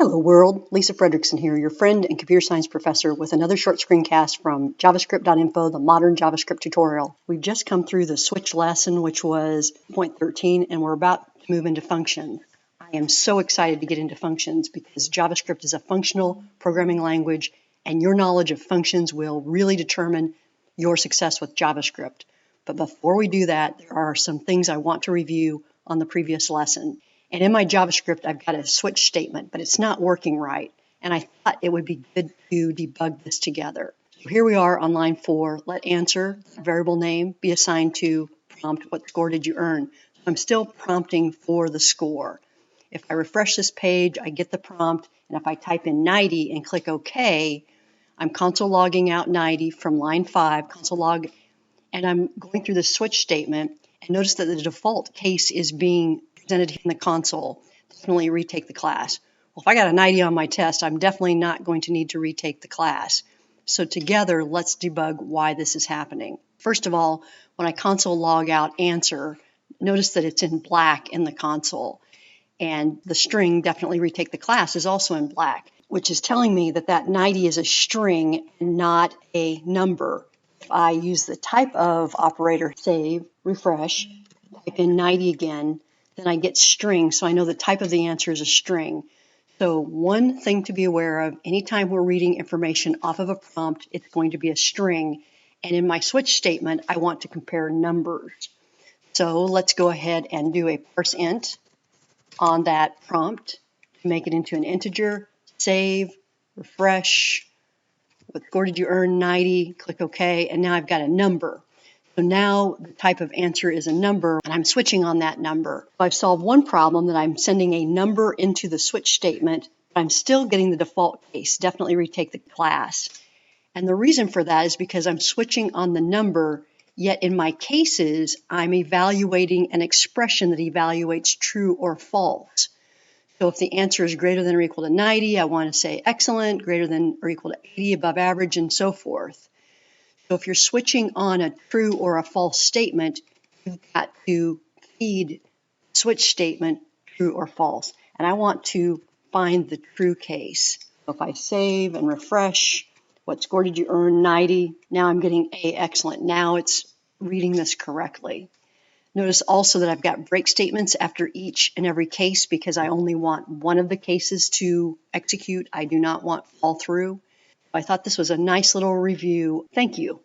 Hello world, Lisa Friedrichsen here, your friend and computer science professor with another short screencast from javascript.info, the modern JavaScript tutorial. We've just come through the switch lesson, which was point 13, and we're about to move into functions. I am so excited to get into functions because JavaScript is a functional programming language, and your knowledge of functions will really determine your success with JavaScript. But before we do that, there are some things I want to review on the previous lesson. And in my JavaScript, I've got a switch statement, but it's not working right. And I thought it would be good to debug this together. So here we are on line 4. Let answer, variable name, be assigned to prompt, what score did you earn? So I'm still prompting for the score. If I refresh this page, I get the prompt. And if I type in 90 and click OK, I'm console logging out 90 from line 5, console log, and I'm going through the switch statement. And notice that the default case is being presented in the console. Definitely retake the class. Well, if I got a 90 on my test, I'm definitely not going to need to retake the class. So together, let's debug why this is happening. First of all, when I console log out answer, notice that it's in black in the console. And the string definitely retake the class is also in black, which is telling me that that 90 is a string and not a number. If I use the type of operator, save, refresh, type in 90 again, then I get string, so I know the type of the answer is a string. So one thing to be aware of, anytime we're reading information off of a prompt, it's going to be a string. And in my switch statement, I want to compare numbers. So let's go ahead and do a parseInt on that prompt to make it into an integer, save, refresh. What score did you earn? 90, click OK, and now I've got a number. So now the type of answer is a number, and I'm switching on that number. I've solved one problem that I'm sending a number into the switch statement, but I'm still getting the default case, definitely retake the class. And the reason for that is because I'm switching on the number, yet in my cases, I'm evaluating an expression that evaluates true or false. So if the answer is greater than or equal to 90, I want to say excellent, greater than or equal to 80, above average, and so forth. So if you're switching on a true or a false statement, you've got to feed switch statement true or false. And I want to find the true case. So if I save and refresh, what score did you earn? 90. Now I'm getting A, excellent. Now it's reading this correctly. Notice also that I've got break statements after each and every case because I only want one of the cases to execute. I do not want fall through. I thought this was a nice little review. Thank you.